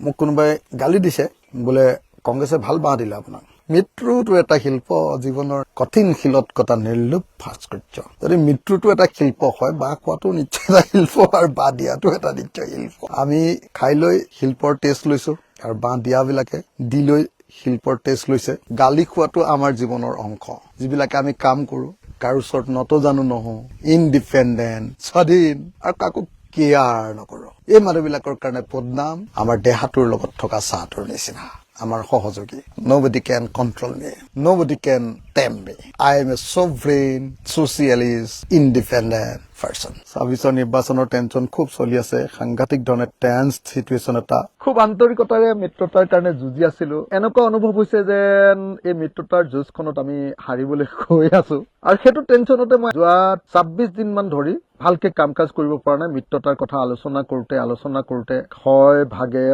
মোক কোনোবাই গালি দিছে বোলে কংগ্ৰেছে ভাল বাঁহ দিলে আপোনাক মৃত্যুটো এটা শিল্প জীৱনৰ কঠিন শিলত কটা নিৰ্লোভ ভাস্কৰ্য যদি মৃত্যুটো এটা শিল্প হয় বাঁহ খোৱাটো নিশ্চয় এটা শিল্প আৰু বাঁহ দিয়াটো এটা নিশ্চয় শিল্প আমি খাই লৈ শিল্পৰ টেষ্ট লৈছো আৰু বাঁহ দিয়াবিলাকে দি লৈ শিল্পৰ টেষ্ট লৈছে গালি খোৱাটো আমাৰ জীৱনৰ অংশ যিবিলাকে আমি কাম কৰো কাৰো ওচৰত নতজানো নহওঁ ইনডিপেণ্ডেণ্ট স্বাধীন আৰু কাকো কেয়াৰ নকৰো এই মানুহবিলাকৰ কাৰণে বদনাম আমাৰ দেহাটোৰ লগত থকা চাহটোৰ নিচিনা আমাৰ সহযোগী nobody can control me nobody can tame me I am a sovereign socialist independent person সাবিছৰ নিৰ্বাচনৰ টেনচন খুব চলি আছে সাংঘাতিক ধৰণে টেন্স সিচুৱেচন এটা খুব আন্তৰিকতাৰে মিত্ৰতাৰ কাৰণে যুঁজি আছিলো এনেকুৱা অনুভৱ হৈছে যেন এই মিত্ৰতাৰ যুঁজখনত আমি হাৰিবলৈ গৈ আছো আৰু সেইটো টেনচনতে মই যোৱা 26 দিন মান ধৰি ভালকে কাম কাজ কৰিব পৰা নাই মিত্ৰতাৰ কথা আলোচনা কৰোতে হয় ভাগে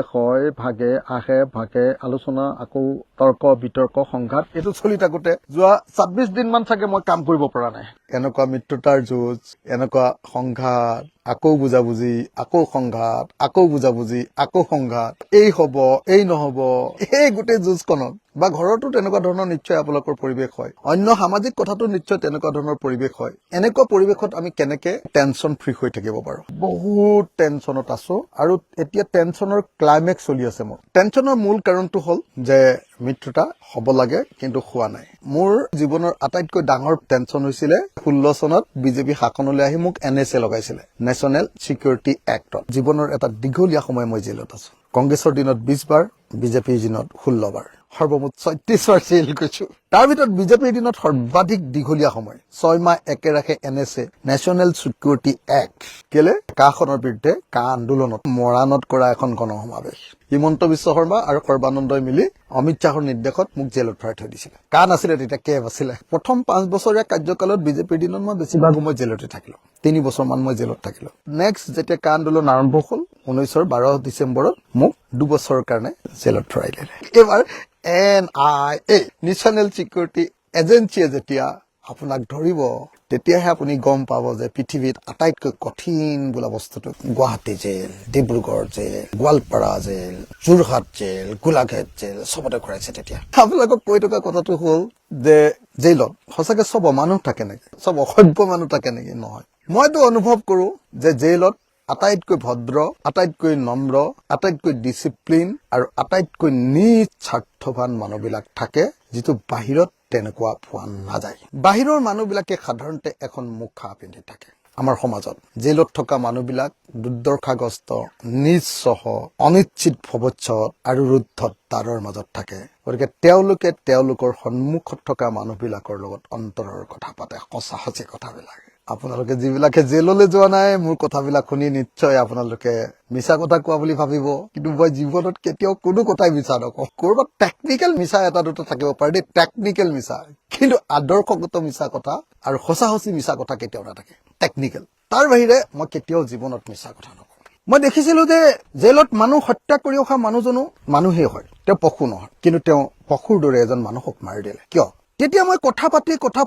আহে ভাগে আলোচনা আকৌ তৰ্ক বিতৰ্ক সংঘাত এইটো চলি থাকোতে যোৱা 26 দিন মান চাগে মই কাম কৰিব পৰা নাই এনেকুৱা মিত্ৰতাৰ যুঁজ এনেকুৱা সংঘাত আকৌ বুজাবুজি আকৌ সংঘাত আকৌ বুজাবুজি আকৌ সংঘাত এই হব এই নহব এই গোটেই যুঁজখনত বা ঘৰতো তেনেকুৱা ধৰণৰ নিশ্চয় আপোনালোকৰ পৰিৱেশ হয় অন্য সামাজিক কথাটো নিশ্চয় তেনেকুৱা ধৰণৰ পৰিৱেশ হয় এনেকুৱা পৰিৱেশত আমি কেনেকে টেনচন ফ্ৰী হৈ থাকিব পাৰো বহুত টেনচনত আছো আৰু এতিয়া টেনচনৰ ক্লাইমেক্স চলি আছে মোৰ টেনচনৰ মূল কাৰণটো হল যে মিত্ৰতা হ'ব লাগে কিন্তু হোৱা নাই মোৰ জীৱনৰ আটাইতকৈ ডাঙৰ টেনচন হৈছিলে 16 চনত বিজেপি শাসনলৈ আহি মোক NSA লগাইছিলে নেশ্যনেল চিকিউৰিটি এক্টত জীৱনৰ এটা দীঘলীয়া সময় মই জেলত আছো কংগ্ৰেছৰ দিনত 20 বাৰ বিজেপিৰ দিনত 16 বাৰ সৰ্বমুঠ 36 বাৰ জেল গৈছো তাৰ ভিতৰত বিজেপিৰ দিনত সৰ্বাধিক দীঘলীয়া সময় 6 মাহ একেৰাখে NSA নেশ্যনেল চিকিউৰিটি এক্ট কেলে কাখনৰ বিৰুদ্ধে কা আন্দোলনত মৰাণত কৰা এখন গণসমাৱেশ হিমন্ত বিশ্ব শৰ্মা আৰু সৰ্বানন্দই মিলি অমিত শাহৰ নিৰ্দেশত মোক জেলত ভৰাই থৈ দিছিলে কা নাছিলে তেতিয়া কেব আছিলে প্ৰথম 5 বছৰীয়া কাৰ্যকালত বিজেপিৰ দিনত মই বেছিভাগ সময় জেলতে থাকিলো 3 বছৰ মান মই জেলত থাকিলো নেক্সট যেতিয়া কা আন্দোলন আৰম্ভ হ'ল 19ৰ 12 ডিচেম্বৰত মোক 2 বছৰৰ কাৰণে জেলত ভৰাই দিলে এবাৰ NIA নেশ্যনেল চিকিউৰিটি এজেন্সিয়ে যেতিয়া আপোনাক ধৰিব তেতিয়াহে আপুনি গম পাব যে পৃথিৱীত আটাইতকৈ কঠিন বোলা বস্তুটো Guwahati jail Dibrugarh jail Goalpara jail Jorhat jail Golaghat jail সবতে ঘূৰাইছে তেতিয়া আপোনালোকক কৈ থকা কথাটো হ'ল যে জেলত সঁচাকে সব মানুহ থাকে নেকি সব অসভ্য মানুহ থাকে নেকি নহয় মইতো অনুভৱ কৰো যে জেলত আটাইতকৈ ভদ্ৰ আটাইতকৈ নম্ৰ আটাইতকৈ ডিসিপ্লিন আৰু আটাইতকৈ নিস্বাৰ্থৱান মানুহবিলাক থাকে যিটো বাহিৰত তেনেকুৱা পোৱা নাযায় বাহিৰৰ মানুহবিলাকে সাধাৰণতে এখন মুখা পিন্ধি থাকে আমাৰ সমাজত জেলত থকা মানুহবিলাক দুৰ্দশাগ্ৰস্ত নিঃস্ব অনিশ্চিত ভৱিষ্যত আৰু ৰুদ্ধতাৰৰ মাজত থাকে গতিকে তেওঁলোকে তেওঁলোকৰ সন্মুখত থকা মানুহবিলাকৰ লগত অন্তৰৰ কথা পাতে সঁচা কথাবিলাক আপোনালোকে যিবিলাকে জেললৈ যোৱা নাই মোৰ কথাবিলাক শুনি নিশ্চয় আপোনালোকে মিছা কথা কোৱা বুলি ভাবিব কিন্তু মই জীৱনত কেতিয়াও কোনো কথাই মিছা নকওঁ কৰবাত টেকনিকেল মিছা এটা দুটা থাকিব পাৰে দেই টেকনিকেল মিছা কিন্তু আদৰ্শগত মিছা কথা আৰু সঁচা মিছা কথা কেতিয়াও নাথাকে টেকনিকেল তাৰ বাহিৰে মই কেতিয়াও জীৱনত মিছা কথা নকওঁ মই দেখিছিলো যে জেলত মানুহ হত্যা কৰি অহা মানুহজনো মানুহেই হয় তেওঁ পশু নহয় কিন্তু তেওঁ পশুৰ দৰে এজন মানুহক মাৰি দিলে কিয় তেতিয়া মই কথা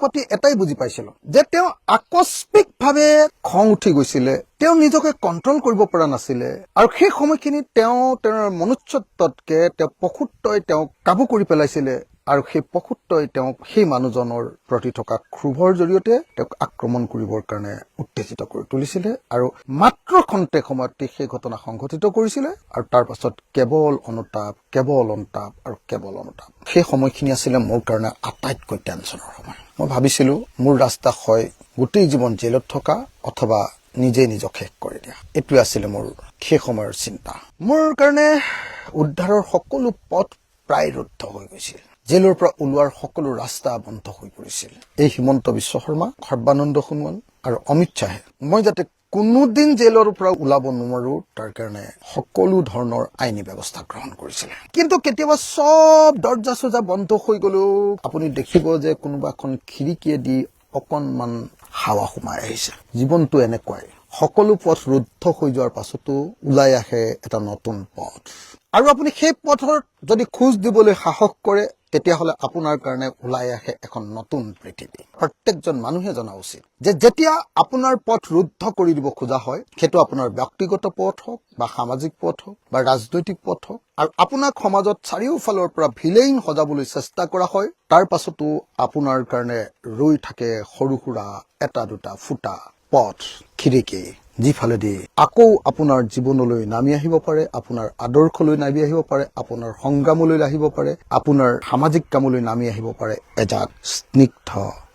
পাতি এটাই বুজি পাইছিলো যে তেওঁ আকস্মিকভাৱে খং উঠি গৈছিলে তেওঁ নিজকে কন্ট্ৰোল কৰিব পৰা নাছিলে আৰু সেই সময়খিনি তেওঁৰ মনুষ্যত্বতকে তেওঁ পশুত্বই তেওঁ কাবু কৰি পেলাইছিলে আৰু সেই পশুত্বই তেওঁক সেই মানুহজনৰ প্ৰতি থকা ক্ষোভৰ জৰিয়তে তেওঁক আক্ৰমণ কৰিবৰ কাৰণে উত্তেজিত কৰি তুলিছিলে আৰু মাত্ৰ খন্তেক সময়তে সেই ঘটনা সংঘটিত কৰিছিলে আৰু তাৰ পাছত কেৱল অনুতাপ আৰু কেৱল অনুতাপ সেই সময়খিনি আছিল মোৰ কাৰণে আটাইতকৈ টেনচনৰ সময় মই ভাবিছিলো মোৰ ৰাস্তা হয় গোটেই জীৱন জেলত থকা অথবা নিজে নিজক শেষ কৰি দিয়া এটো আছিল মোৰ সেই সময়ৰ চিন্তা মোৰ কাৰণে উদ্ধাৰৰ সকলো পথ প্ৰায় ৰুদ্ধ হৈ গৈছিল জেলৰ পৰা ওলোৱাৰ সকলো ৰাস্তা বন্ধ হৈ পৰিছিল এই হিমন্ত বিশ্ব শৰ্মা সৰ্বানন্দ সোণোৱাল আৰু অমিত শাহে মই যাতে কোনোদিন জেলৰ পৰা ওলাব নোৱাৰো তাৰ কাৰণে সকলো ধৰণৰ আইনী ব্যৱস্থা গ্ৰহণ কৰিছিল কিন্তু কেতিয়াবা সব দৰ্জা সজা বন্ধ হৈ গলো আপুনি দেখিব যে কোনোবাখন খিৰিকীয়ে দি অকনমান হাৱা সোমাই আহিছে জীৱনটো এনেকুৱাই সকলো পথ ৰুদ্ধ হৈ যোৱাৰ পাছতো ওলাই আহে এটা নতুন পথ আৰু আপুনি সেই পথত যদি খোজ দিবলৈ সাহস কৰে তেতিয়াহ'লে আপোনাৰ কাৰণে ওলাই আহে এখন নতুন পৃথিৱী। প্ৰত্যেকজন মানুহে জনা উচিত যে যেতিয়া আপোনাৰ পথ ৰুদ্ধ কৰি দিব খোজা হয়, সেইটো আপোনাৰ ব্যক্তিগত পথ হওক বা সামাজিক পথ হওক বা ৰাজনৈতিক পথ হওক, আৰু আপোনাক সমাজত চাৰিওফালৰ পৰা ভিলেইন সজাবলৈ চেষ্টা কৰা হয়, তাৰ পাছতো আপোনাৰ কাৰণে ৰৈ থাকে সৰু সুৰা এটা দুটা ফুটা পথ, খিৰিকী, যিফালেদি আকৌ আপোনাৰ জীৱনলৈ নামি আহিব পাৰে, আপোনাৰ আদৰ্শলৈ নামি আহিব পাৰে, আপোনাৰ সংগ্ৰামলৈ আহিব পাৰে, আপোনাৰ সামাজিক কামলৈ নামি আহিব পাৰে এজাক স্নিগ্ধ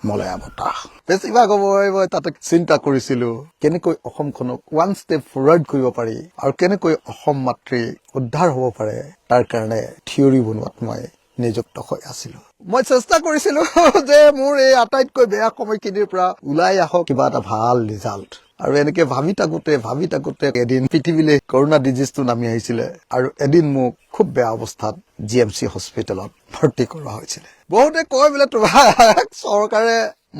মলয়া বতাহ। বেছিভাগ সময় মই তাতে চিন্তা কৰিছিলো কেনেকৈ অসমখনক ওৱান ষ্টেপ ফৰৱাৰ্ড কৰিব পাৰি আৰু কেনেকৈ অসম মাতৃ উদ্ধাৰ হ'ব পাৰে, তাৰ কাৰণে থিয়ৰী বনোৱাত মই নিযুক্ত হৈ আছিলো। মই চেষ্টা কৰিছিলো যে মোৰ এই আটাইতকৈ বেয়া সময়খিনিৰ পৰা ওলাই আহক কিবা এটা ভাল ৰিজাল্ট। আৰু এনেকে ভাবি থাকোতে এদিন পৃথিৱীলৈ কৰোণা ডিজিজটো নামি আহিছিলে আৰু এদিন মোক খুব বেয়া অৱস্থাত GMC হস্পিটেলত ভৰ্তি কৰা হৈছিলে। বহুতে কয় বোলে তোমাক চৰকাৰে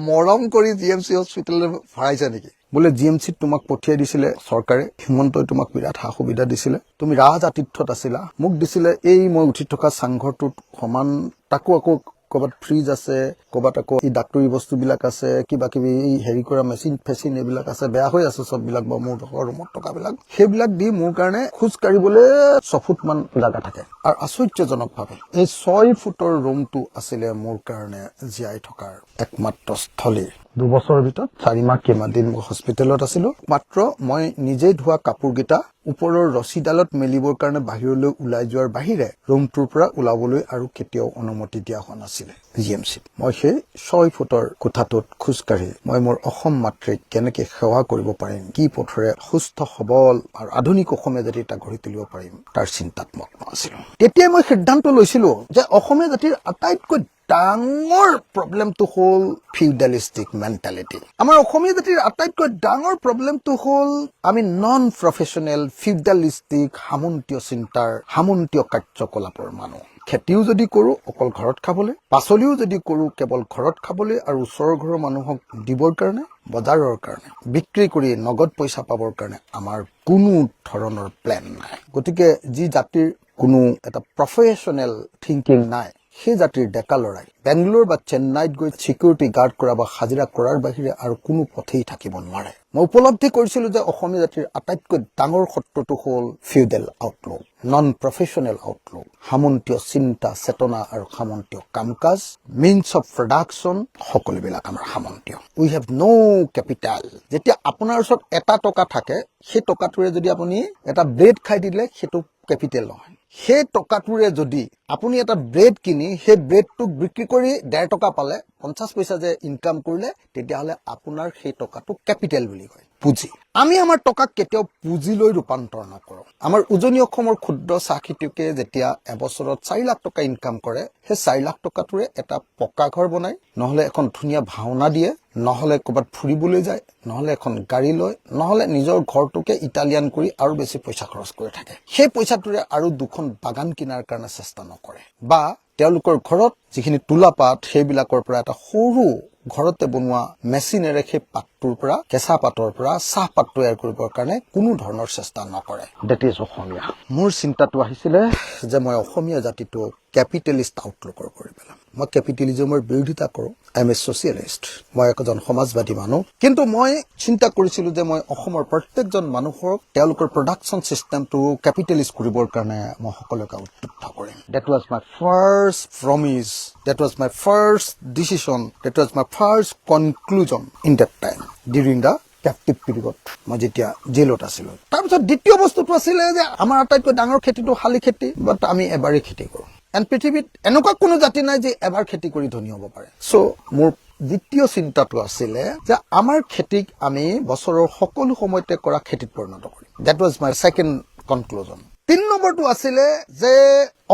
মৰম কৰি GMC হস্পিটেলত ভৰাইছে নেকি? বোলে GMCত তোমাক পঠিয়াই দিছিলে চৰকাৰে, হিমন্তই তোমাক বিৰাট সা সুবিধা দিছিলে, তুমি ৰাজ আতিথ্যত আছিলা, মোক দিছিলে এই মই উঠি থকা চাংঘৰটোত সমান, তাকো আকৌ ক'ৰবাত ফ্ৰিজ আছে, ক'ৰবাত আকৌ এই ডাক্তৰী বস্তুবিলাক আছে, কিবা কিবি হেৰি কৰা মেচিন ফেচিন এইবিলাক আছে, বেয়া হৈ আছে চববিলাক বা মোৰ ৰুমত টকাবিলাক, সেইবিলাক দি মোৰ কাৰণে খোজ কাঢ়িবলৈ 6 ফুট মান জাগা থাকে। আৰু আশ্চৰ্যজনকভাৱে এই 6 ফুটৰ ৰুমটো আছিলে মোৰ কাৰণে জীয়াই থকাৰ একমাত্ৰ স্থলী। 2 বছৰৰ ভিতৰত 4 মাহ কিমান দিন মই হস্পিটেলত আছিলো। মাত্ৰ মই নিজেই ধোৱা কাপোৰকেইটা ওপৰৰ ৰছীডালত মেলিবৰ কাৰণে বাহিৰলৈ ওলাই যোৱাৰ বাহিৰে ৰুমটোৰ পৰা ওলাবলৈ আৰু কেতিয়াও অনুমতি দিয়া হোৱা নাছিলে GMCত। মই সেই 6 ফুটৰ কোঠাটোত খোজকাঢ়ি মই মোৰ অসম মাতৃক কেনেকে সেৱা কৰিব পাৰিম, কি পথৰে সুস্থ সবল আৰু আধুনিক অসমীয়া জাতি এটা গঢ়ি তুলিব পাৰিম, তাৰ চিন্তাত মগ্ন আছিলো। তেতিয়াই মই সিদ্ধান্ত লৈছিলো যে অসমীয়া জাতিৰ আটাইতকৈ ডাঙৰ প্ৰব্লেমটো হ'ল ফিউডালিষ্টিক মেণ্টেলিটি। আমাৰ অসমীয়া জাতিৰ আটাইতকৈ ডাঙৰ প্ৰব্লেমটো হ'ল আমি নন প্ৰফেচনেল ফিউডালিষ্টিক সামন্তীয় চিন্তাৰ সামন্তীয় কাৰ্যকলাপৰ মানুহ। খেতিও যদি কৰো অকল ঘৰত খাবলৈ, পাচলিও যদি কৰো কেৱল ঘৰত খাবলৈ আৰু ওচৰৰ ঘৰৰ মানুহক দিবৰ কাৰণে, বজাৰৰ কাৰণে, বিক্ৰী কৰি নগদ পইচা পাবৰ কাৰণে আমাৰ কোনো ধৰণৰ প্লেন নাই। গতিকে যি জাতিৰ কোনো এটা প্ৰফেচনেল থিংকিং নাই, সেই জাতিৰ ডেকা লৰাই বেংগলোৰ বা চেন্নাইত গৈ চিকিউৰিটি গাৰ্ড কৰা বা হাজিৰা কৰাৰ বাহিৰে আৰু কোনো পথেই থাকিব নোৱাৰে। মই উপলব্ধি কৰিছিলো যে অসমীয়া জাতিৰ আটাইতকৈ ডাঙৰ শত্ৰুটো হ'ল feudal outlook, non professional outlook, সামন্তীয় চিন্তা চেতনা আৰু সামন্তীয় কাম কাজ, মিনছ অফ প্ৰডাকশ্যন, সকলোবিলাক আমাৰ সামন্তীয়। উই হেভ ন কেপিটেল। যেতিয়া আপোনাৰ ওচৰত 1 টকা থাকে, সেই টকাটোৰে যদি আপুনি এটা ব্ৰেড খাই দিলে সেইটো কেপিটেল নহয়। সেই টকাটোৰে যদি আপুনি এটা ব্ৰেড কিনি সেই ব্ৰেডটোক বিক্ৰী কৰি 1.5 টকা পালে, 50 পইচা যে ইনকাম কৰিলে, তেতিয়াহ'লে আপোনাৰ সেই টকাটো কেপিটেল বুলি কয়, পুঁজি। আমি আমাৰ টকাক কেতিয়াও পুঁজিলৈ ৰূপান্তৰ নকৰো। আমাৰ উজনি অসমৰ ক্ষুদ্ৰ চাহ খেতিয়কে যেতিয়া এবছৰত 4 লাখ টকা ইনকাম কৰে, সেই 4 লাখ টকাটোৰে এটা পকা ঘৰ বনায়, নহলে এখন ধুনীয়া ভাওনা দিয়ে, নহলে ক'ৰবাত ফুৰিবলৈ যায়, নহলে এখন গাড়ী লয়, নহলে নিজৰ ঘৰটোকে ইটালিয়ান কৰি আৰু বেছি পইচা খৰচ কৰি থাকে। সেই পইচাটোৰে আৰু 2খন বাগান কিনাৰ কাৰণে চেষ্টা নকৰে, বা তেওঁলোকৰ ঘৰত যিখিনি তুলা পাত সেইবিলাকৰ পৰা এটা সৰু ঘৰতে বনোৱা মেচিনেৰে সেই পাতটোৰ পৰা, কেঁচা পাতৰ পৰা চাহপাত তৈয়াৰ কৰিবৰ কাৰণে কোনো ধৰণৰ চেষ্টা নকৰে। ডেট ইজ অসমীয়া। মোৰ চিন্তাটো আহিছিলে যে মই অসমীয়া জাতিটোক কেপিটেলিষ্ট আউটলুকৰ কৰি পেলাম। মই কেপিটেলিজমৰ বিৰোধিতা কৰো, আই এম এ ছচিয়েলিষ্ট, মই এজন সমাজবাদী মানুহ। কিন্তু মই চিন্তা কৰিছিলো যে মই অসমৰ প্ৰত্যেকজন মানুহক তেওঁলোকৰ প্ৰডাকশ্যন চিষ্টেমটো কেপিটেলিষ্ট কৰিবৰ কাৰণে মই সকলোকে উদ্বুদ্ধ কৰিম। That was my first promise, that was my first decision, that was my first conclusion in that time during the captive period, মই যেতিয়া জেলত আছিলো। তাৰপিছত দ্বিতীয় বস্তুটো আছিলে যে আমাৰ আটাইতকৈ ডাঙৰ খেতিটো শালি খেতি, বাট আমি এবাৰেই খেতি কৰো। এণ্ড পৃথিৱীত এনেকুৱা কোনো জাতি নাই যে এবাৰ খেতি কৰি ধনী হ'ব পাৰে। চ' মোৰ দ্বিতীয় চিন্তাটো আছিলে যে আমাৰ খেতিক আমি বছৰৰ সকলো সময়তে কৰা খেতিত পৰিণত কৰিম। That was my second conclusion. 3 নম্বৰটো আছিলে যে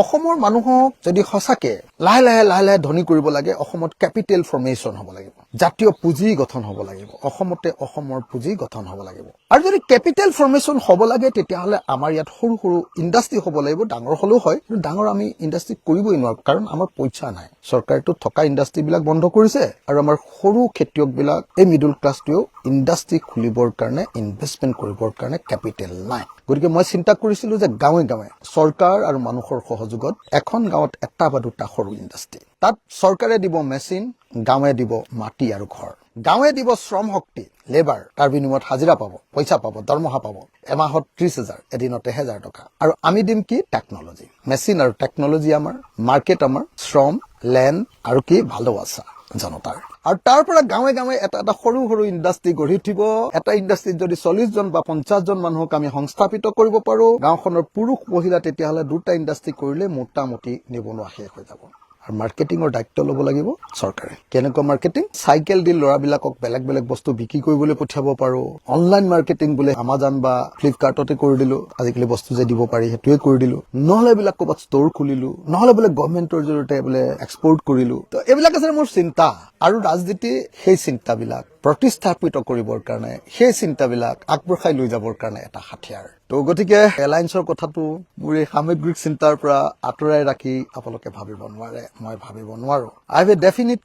অসমৰ মানুহক যদি সঁচাকে লাহে লাহে ধনী কৰিব লাগে, অসমত কেপিটেল ফৰ্মেশ্যন হ'ব লাগিব। জাতীয় পুঁজি গঠন হ'ব লাগিব অসমতে অসমৰ পুঁজি গঠন হ'ব লাগিব আৰু যদি কেপিটেল ফৰ্মেশ্যন হ'ব লাগে তেতিয়াহ'লে আমাৰ ইয়াত সৰু সৰু ইণ্ডাষ্ট্ৰি হ'ব লাগিব ডাঙৰ হ'লেও হয় কিন্তু ডাঙৰ আমি ইণ্ডাষ্ট্ৰি কৰিবই নোৱাৰো কাৰণ আমাৰ পইচা নাই চৰকাৰেতো থকা ইণ্ডাষ্ট্ৰিবিলাক বন্ধ কৰিছে আৰু আমাৰ সৰু খেতিয়কবিলাক এই মিডল ক্লাছটোৱেও ইণ্ডাষ্ট্ৰি খুলিবৰ কাৰণে ইনভেষ্টমেণ্ট কৰিবৰ কাৰণে কেপিটেল নাই গতিকে মই চিন্তা কৰিছিলো যে গাঁৱে গাঁৱে চৰকাৰ আৰু মানুহৰ সহযোগত এখন গাঁৱত এটা বা দুটা সৰু ইণ্ডাষ্ট্ৰি তাত চৰকাৰে দিব মেচিন গাঁৱে দিব মাটি আৰু ঘৰ গাঁৱে দিব শ্ৰম শক্তি লেবাৰ তাৰ বিনিময়ত হাজিৰা পাব পইচা পাব দৰমহা পাব এমাহত 30,000 এদিনতে 1,000 টকা আৰু আমি দিম কি টেকনলজি মেচিন আৰু টেকনলজি আমাৰ মাৰ্কেট আমাৰ শ্ৰম লেণ্ড আৰু কি ভালোবাসা জনতাৰ আৰু তাৰ পৰা গাঁৱে গাঁৱে এটা এটা সৰু সৰু ইণ্ডাষ্ট্ৰি গঢ়ি উঠিব এটা ইণ্ডাষ্ট্ৰিত যদি 40 জন বা 50 জন মানুহক আমি সংস্থাপিত কৰিব পাৰো গাঁওখনৰ পুৰুষ মহিলা তেতিয়াহ'লে দুটা ইণ্ডাষ্ট্ৰি কৰিলে মোটামুটি নিবনুৱা শেষ হৈ যাব আৰু মাৰ্কেটিঙৰ দায়িত্ব ল'ব লাগিব চৰকাৰে কেনেকুৱা মাৰ্কেটিং চাইকেল দি ল'ৰাবিলাকক বেলেগ বেলেগ বস্তু বিক্ৰী কৰিবলৈ পঠিয়াব পাৰো অনলাইন মাৰ্কেটিং বোলে আমাজন বা ফ্লিপকাৰ্টতে কৰি দিলো আজিকালি বস্তু যে দিব পাৰি সেইটোৱে কৰি দিলো নহলে এইবিলাক ক'ৰবাত ষ্ট'ৰ খুলিলো নহলে বোলে গভৰ্ণমেণ্টৰ জৰিয়তে বোলে এক্সপৰ্ট কৰিলো তো এইবিলাক আছে মোৰ চিন্তা আৰু ৰাজনীতি সেই চিন্তাবিলাক প্ৰতিস্থাপিত কৰিবৰ কাৰণে সেই চিন্তাবিলাক আগবঢ়াই লৈ যাবৰ কাৰণে এটা হাথিয়াৰ তো গতিকে এলায়েন্সৰ কথাটো মোৰ এই সামগ্ৰিক চিন্তাৰ পৰা আঁতৰাই ৰাখি আপোনালোকে ভাবিব নোৱাৰে মই ভাবিব নোৱাৰো I have a definite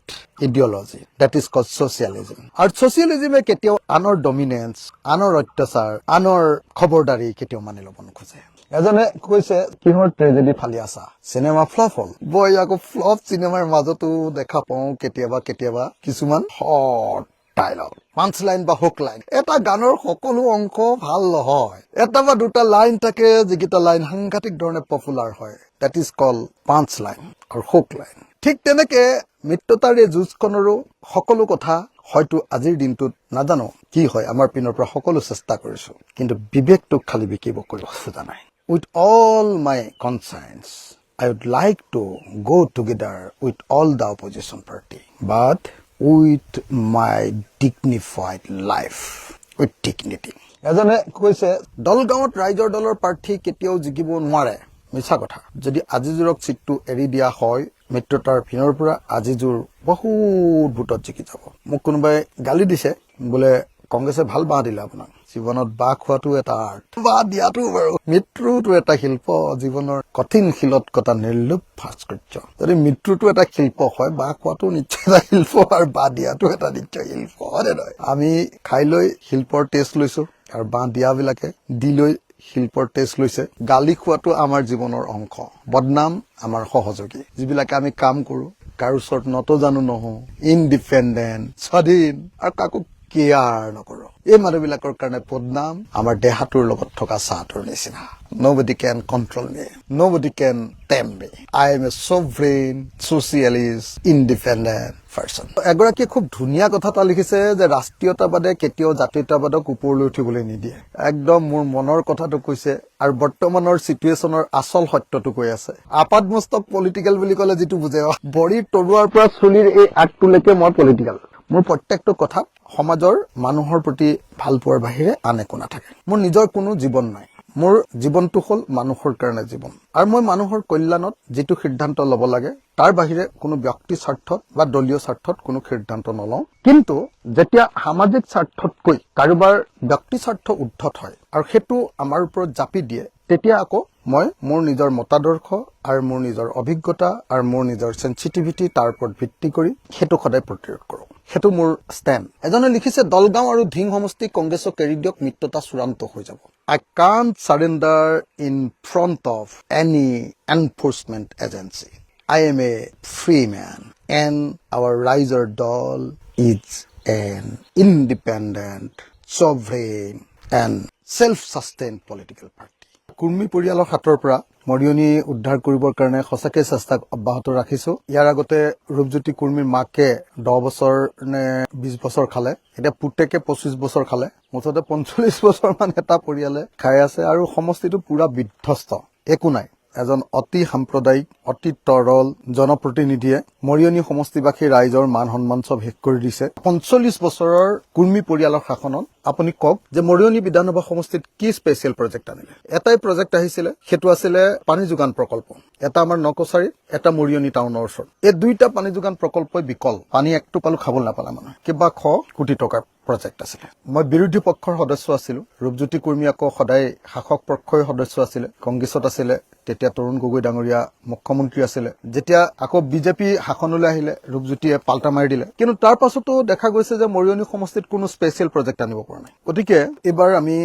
ideology that is called socialism আৰু ছচিয়েলিজমে কেতিয়াও আনৰ ডমিনেন্স আনৰ অত্যাচাৰ আনৰ খবৰদাৰী কেতিয়াও মানি ল'ব নোখোজে এজনে কৈছে কিহৰ ট্ৰেজেডি ফালি আছা চিনেমা ফ্লপ হ'ল মই আকৌ ফ্লপ চিনেমাৰ মাজতো দেখা পাওঁ কেতিয়াবা কেতিয়াবা কিছুমান হট ডায়লগ পাঞ্চ লাইন বা হুক লাইন এটা গানৰ সকলো অংশ ভাল নহয় এটা বা দুটা লাইন থাকে যিকেইটা লাইন সাংঘাতিক ধৰণে পপুলাৰ হয় that is call Punch line আৰু হুক লাইন ঠিক তেনেকে মিত্ৰতাৰ এই যুঁজখনৰো সকলো কথা হয়তো আজিৰ দিনটোত নাজানো কি হয় আমাৰ পিনৰ পৰা সকলো চেষ্টা কৰিছো কিন্তু বিবেকটোক খালি বিকিব কৰিব খোজা নাই with all my concerns I would like to go together with all the opposition party but with my dignified life with dignity এজনে কৈছে দলগাঁৱত ৰাইজৰ দলৰ প্ৰাৰ্থী কেতিয়াও জিকিব নোৱাৰে মিছা কথা যদি আজিজুৰক চিটটো এৰি দিয়া হয় মিত্ৰতাৰ পিনৰ পৰা আজিজুৰ বহুত ভোটত জিকি যাব মোক কোনোবাই গালি দিছে বোলে কংগ্ৰেছে ভাল বাহ দিলে আপোনাক জীৱনত বাহ খোৱাটো এটা আৰ্ট বাহ দিয়াটো বাৰু মৃত্যুটো এটা শিল্প জীৱনৰ কঠিন শিলত কটা নিৰ্লোভ ভাস্কৰ্য যদি মৃত্যুটো এটা শিল্প হয় বাহ খোৱাটো নিশ্চয় এটা শিল্প আৰু বাহ দিয়াটো এটা নিশ্চয় শিল্প হয় নহয় আমি খাই লৈ শিল্পৰ টেষ্ট লৈছো আৰু বাহ দিয়াবিলাকে দি লৈ শিল্পৰ টেষ্ট লৈছে গালি খোৱাটো আমাৰ জীৱনৰ অংশ বদনাম আমাৰ সহযোগী যিবিলাকে আমি কাম কৰো কাৰো ওচৰত নত জানো নহওঁ ইনডিপেণ্ডেণ্ট স্বাধীন আৰু কাকো কেয়াৰ নকৰো এই মানুহবিলাকৰ কাৰণে বদনাম আমাৰ দেহাটোৰ লগত থকা চাহটোৰ নিচিনা nobody can control me nobody can tame me I am a sovereign socialist independent person এগৰাকী খুব ধুনীয়া কথা এটা লিখিছে যে ৰাষ্ট্ৰীয়তাবাদে কেতিয়াও জাতীয়তাবাদক ওপৰলৈ উঠিবলৈ নিদিয়ে একদম মোৰ মনৰ কথাটো কৈছে আৰু বৰ্তমানৰ সিচুৱেচনৰ আচল সত্যটো কৈ আছে আপাদমস্তক পলিটিকেল বুলি ক'লে যিটো বুজে বড়িৰ তৰুৱাৰ পৰা চুলিৰ এই আগটোলৈকে মই পলিটিকেল মোৰ প্ৰত্যেকটো কথা সমাজৰ মানুহৰ প্ৰতি ভাল পোৱাৰ বাহিৰে আন একো নাথাকে মোৰ নিজৰ কোনো জীৱন নাই মোৰ জীৱনটো হ'ল মানুহৰ কাৰণে জীৱন আৰু মই মানুহৰ কল্যাণত যেটো সিদ্ধান্ত ল'ব লাগে তাৰ বাহিৰে কোনো ব্যক্তি স্বাৰ্থত বা দলীয় স্বাৰ্থত কোনো সিদ্ধান্ত নলওঁ কিন্তু যেতিয়া সামাজিক স্বাৰ্থতকৈ কাৰোবাৰ ব্যক্তি স্বাৰ্থ উদ্ধত হয় আৰু হেতু আমাৰ ওপৰত জাপি দিয়ে তেতিয়া আকৌ মই মোৰ নিজৰ মতাদৰ্শ আৰু মোৰ নিজৰ অভিজ্ঞতা আৰু মোৰ নিজৰ সেনসিটিভিটি তাৰ ওপৰত ভিত্তি কৰি হেতু সদায় প্ৰতিৰোধ কৰোঁ হেতু মোৰ ষ্টেণ্ড এজনে লিখিছে দলগাঁও আৰু ধিং সমষ্টি কংগ্ৰেছক এৰি দিয়ক মিত্ৰতা চূড়ান্ত হৈ যাব I can't surrender in front of any enforcement agency. I am a free man and our riser dol is an independent, sovereign and self-sustained political party. Kurmi পৰিয়ালৰ হাতৰ পৰা মৰিয়নি উদ্ধাৰ কৰিবৰ কাৰণে সঁচাকৈ চেষ্টা অব্যাহত ৰাখিছো ইয়াৰ আগতে ৰূপজ্যোতি কুৰ্মীৰ মাকে 10 বছৰ নে 20 বছৰ খালে এতিয়া পুতেকে 25 বছৰ খালে মুঠতে 45 বছৰ মান এটা পৰিয়ালে খাই আছে আৰু সমষ্টিটো পুৰা বিধ্বস্ত একো নাই এজন অতি সাম্প্ৰদায়িক অতি তৰল জনপ্ৰতিনিধিয়ে মৰিয়নি সমষ্টিবাসী ৰাইজৰ মান সন্মান চব শেষ কৰি দিছে ৪৫ বছৰৰ কুৰ্মী পৰিয়ালৰ শাসনত আপুনি কওক যে মৰিয়নি বিধানসভা সমষ্টিত কি স্পেচিয়েল প্ৰজেক্ট আনিলে এটাই প্ৰজেক্ট আহিছিলে সেইটো আছিলে পানী যোগান প্ৰকল্প এটা আমাৰ নকছাৰী এটা মৰিয়নি টাউনৰ ওচৰত এই দুইটা পানী যোগান প্ৰকল্পই বিকল পানী এক টোপালো খাবলৈ নাপালে মানুহে কিবা 100 কোটি টকাৰ প্ৰজেক্ট আছিলে মই বিৰোধী পক্ষৰ সদস্য আছিলো ৰূপজ্যোতি কুৰ্মী আকৌ সদায় শাসক পক্ষৰ সদস্য আছিলে কংগ্ৰেছত আছিলে তেতিয়া তৰুণ গগৈ ডাঙৰীয়া মুখ্যমন্ত্ৰী আছিলে যেতিয়া আকৌ বিজেপি শাসনলৈ আহিলে ৰূপজ্যোতিয়ে পাল্টা মাৰি দিলে কিন্তু তাৰ পাছতো দেখা গৈছে যে মৰিয়নি সমষ্টিত কোনো স্পেচিয়েল প্ৰজেক্ট আনিব পৰা নাই গতিকে এইবাৰ আমি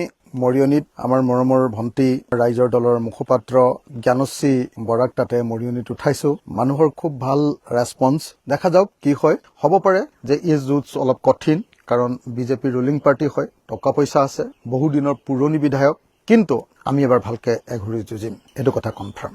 মৰিয়নিত আমাৰ মৰমৰ ভণ্টি ৰাইজৰ দলৰ মুখপাত্ৰ জ্ঞানশ্ৰী বৰাক তাতে মৰিয়নিত উঠাইছো মানুহৰ খুব ভাল ৰেছপন্স দেখা যাওক কি হয় হ'ব পাৰে যে এই যুঁজ অলপ কঠিন কাৰণ বিজেপি ৰুলিং পাৰ্টি হয় টকা পইচা আছে বহু দিনৰ পুৰণি বিধায়ক কিন্তু আমি এবাৰ ভালকে এঘুৰি যুঁজিম এইটো কথা কনফাৰ্ম